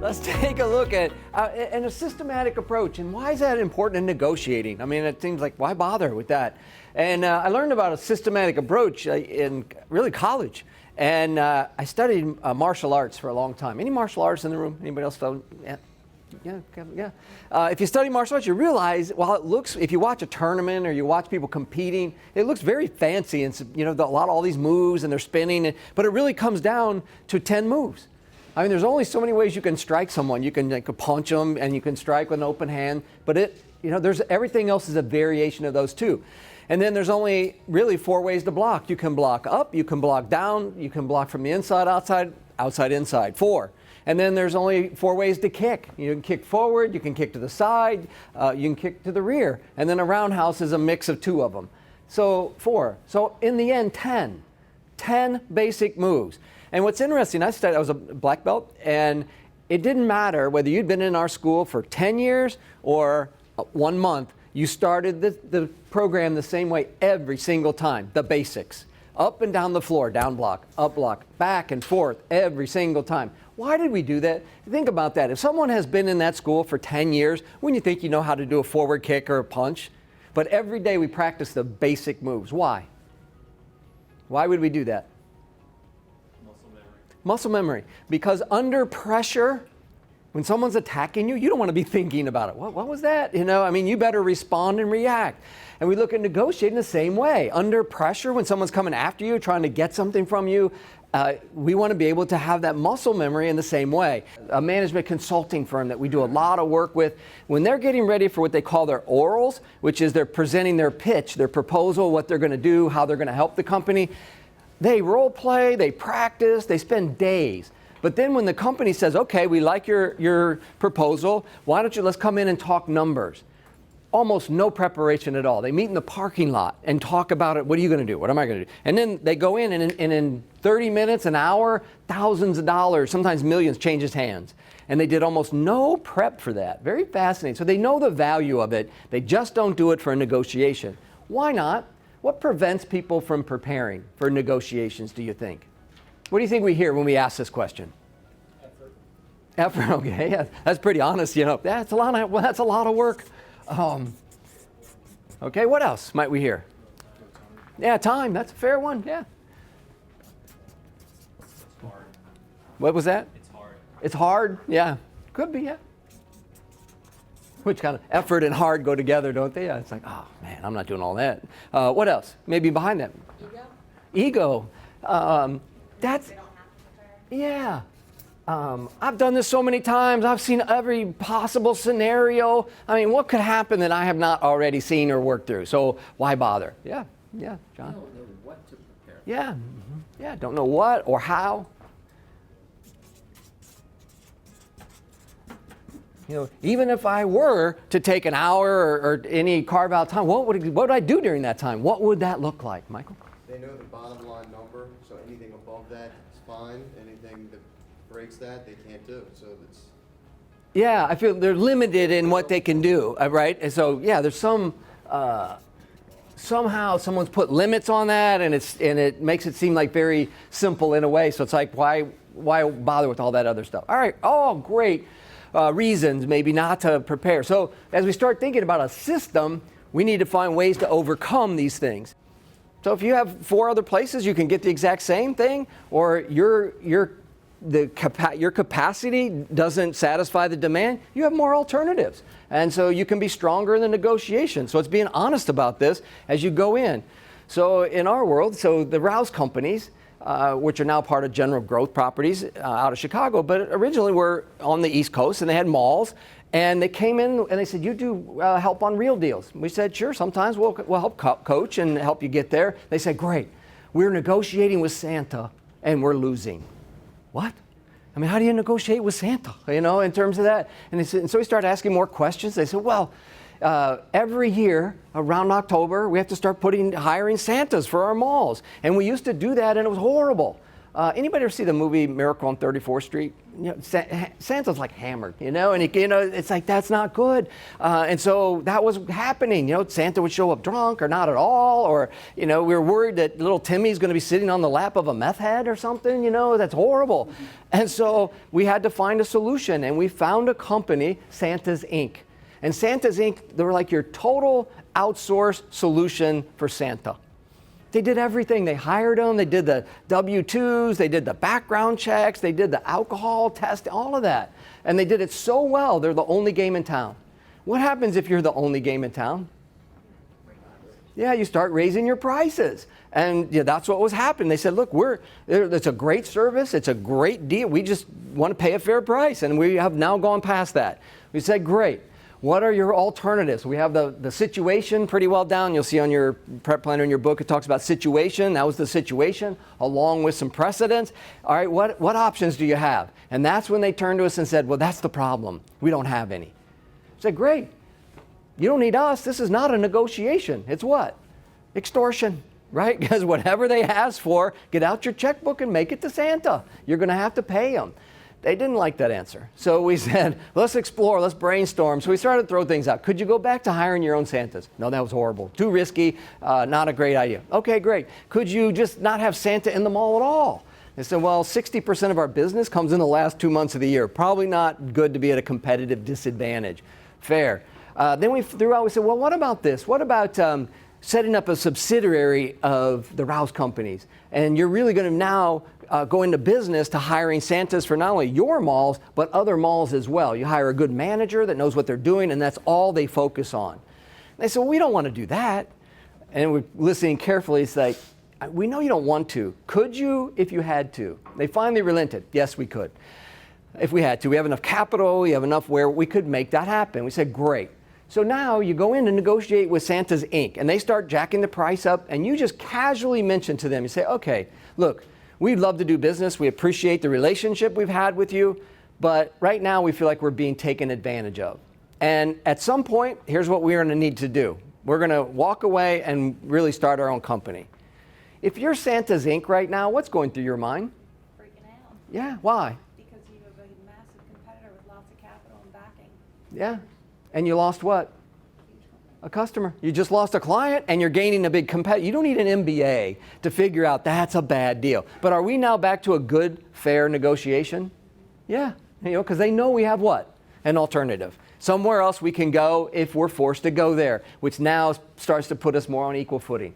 Let's take a look at a systematic approach. And why is that important in negotiating? I mean, it seems like, why bother with that? And I learned about a systematic approach in really college. And I studied martial arts for a long time. Any martial arts in the room? Anybody else? Yeah. If you study martial arts, you realize, while it looks, if you watch a tournament or you watch people competing, it looks very fancy and, all these moves and they're spinning, but it really comes down to 10 moves. I mean, there's only so many ways you can strike someone. You can punch them and you can strike with an open hand, but there's everything else is a variation of those two. And then there's only really 4 ways to block. You can block up, you can block down, you can block from the inside, outside, outside, inside. 4. And then there's only 4 ways to kick. You can kick forward, you can kick to the side, you can kick to the rear. And then a roundhouse is a mix of 2 of them. So 4. So in the end, 10. 10 basic moves. And what's interesting, I was a black belt, and it didn't matter whether you'd been in our school for 10 years or 1 month. You started the program the same way every single time, the basics. Up and down the floor, down block, up block, back and forth every single time. Why did we do that? Think about that. If someone has been in that school for 10 years, wouldn't you think you know how to do a forward kick or a punch? But every day we practice the basic moves. Why? Why would we do that? Muscle memory. Muscle memory. Because under pressure, when someone's attacking you, you don't want to be thinking about it. What was that? You better respond and react. And we look at negotiating the same way. Under pressure, when someone's coming after you, trying to get something from you, we want to be able to have that muscle memory in the same way. A management consulting firm that we do a lot of work with, when they're getting ready for what they call their orals, which is they're presenting their pitch, their proposal, what they're going to do, how they're going to help the company, they role play, they practice, they spend days. But then when the company says, okay, we like your proposal, why don't let's come in and talk numbers. Almost no preparation at all. They meet in the parking lot and talk about it. What are you going to do? What am I going to do? And then they go in and in 30 minutes, an hour, thousands of dollars, sometimes millions changes hands. And they did almost no prep for that. Very fascinating. So they know the value of it. They just don't do it for a negotiation. Why not? What prevents people from preparing for negotiations, do you think? What do you think we hear when we ask this question? Effort, okay. Yeah, that's pretty honest, That's a lot of work. Okay, what else might we hear? Yeah, time. That's a fair one. Yeah. It's hard. What was that? It's hard. It's hard. Yeah. Could be. Yeah. Which kind of effort and hard go together, don't they? Yeah. It's like, oh man, I'm not doing all that. What else? Maybe behind that. Ego. That's. Yeah. I've done this so many times. I've seen every possible scenario. I mean, what could happen that I have not already seen or worked through? So why bother? Yeah, John. I don't know what to prepare. Yeah, yeah. Don't know what or how. Even if I were to take an hour or any carve out time, what would I do during that time? What would that look like, Michael? They know the bottom line number, so anything above that is fine. Anything that breaks that, they can't do. So it's. Yeah, I feel they're limited in what they can do, right? And so, yeah, there's some. Somehow someone's put limits on that, and it makes it seem like very simple in a way. So it's like, why bother with all that other stuff? All right, great reasons maybe not to prepare. So as we start thinking about a system, we need to find ways to overcome these things. So if you have 4 other places you can get the exact same thing, or your capacity doesn't satisfy the demand, you have more alternatives. And so you can be stronger in the negotiation. So it's being honest about this as you go in. So in our world, the Rouse companies, which are now part of General Growth Properties out of Chicago, but originally were on the East Coast, and they had malls. And they came in and they said, you do help on real deals. We said, sure, sometimes we'll help coach and help you get there. They said, great. We're negotiating with Santa and we're losing. What? I mean, how do you negotiate with Santa, in terms of that? And so we started asking more questions. They said, well, every year around October, we have to start hiring Santas for our malls. And we used to do that and it was horrible. Anybody ever see the movie Miracle on 34th Street? Santa's like hammered, and it's like, that's not good. And so that was happening. Santa would show up drunk or not at all, or, we were worried that little Timmy's going to be sitting on the lap of a meth head or something, that's horrible. And so we had to find a solution, and we found a company, Santa's Inc. And Santa's Inc., they were like your total outsourced solution for Santa. They did everything. They hired them. They did the W-2s. They did the background checks. They did the alcohol test, all of that. And they did it so well, they're the only game in town. What happens if you're the only game in town? Yeah, you start raising your prices. And that's what was happening. They said, look, it's a great service. It's a great deal. We just want to pay a fair price. And we have now gone past that. We said, great. What are your alternatives? We have the situation pretty well down. You'll see on your prep planner in your book, it talks about situation. That was the situation, along with some precedents. All right, what options do you have? And that's when they turned to us and said, well, that's the problem. We don't have any. I said, great. You don't need us. This is not a negotiation. It's what? Extortion, right? Because whatever they ask for, get out your checkbook and make it to Santa. You're going to have to pay them. They didn't like that answer. So we said, let's explore, let's brainstorm. So we started to throw things out. Could you go back to hiring your own Santas? No, that was horrible. Too risky, not a great idea. Okay, great. Could you just not have Santa in the mall at all? They said, well, 60% of our business comes in the last 2 months of the year. Probably not good to be at a competitive disadvantage. Fair. Then we threw out, we said, well, what about this? What about setting up a subsidiary of the Rouse companies? And you're really going to now go into business to hiring Santas for not only your malls, but other malls as well. You hire a good manager that knows what they're doing, and that's all they focus on. They said, well, we don't want to do that. And we're listening carefully. It's like, we know you don't want to. Could you if you had to? They finally relented. Yes, we could. If we had to. We have enough capital. We have enough where we could make that happen. We said, great. So now you go in and negotiate with Santa's Inc., and they start jacking the price up, and you just casually mention to them, you say, okay, look, we'd love to do business. We appreciate the relationship we've had with you, but right now we feel like we're being taken advantage of. And at some point, here's what we're going to need to do. We're going to walk away and really start our own company. If you're Santa's Inc. right now, what's going through your mind? Freaking out. Yeah, why? Because you have a massive competitor with lots of capital and backing. Yeah. And you lost what? A customer. You just lost a client and you're gaining a big competitor. You don't need an MBA to figure out that's a bad deal. But are we now back to a good, fair negotiation? Yeah. Because they know we have what? An alternative. Somewhere else we can go if we're forced to go there, which now starts to put us more on equal footing.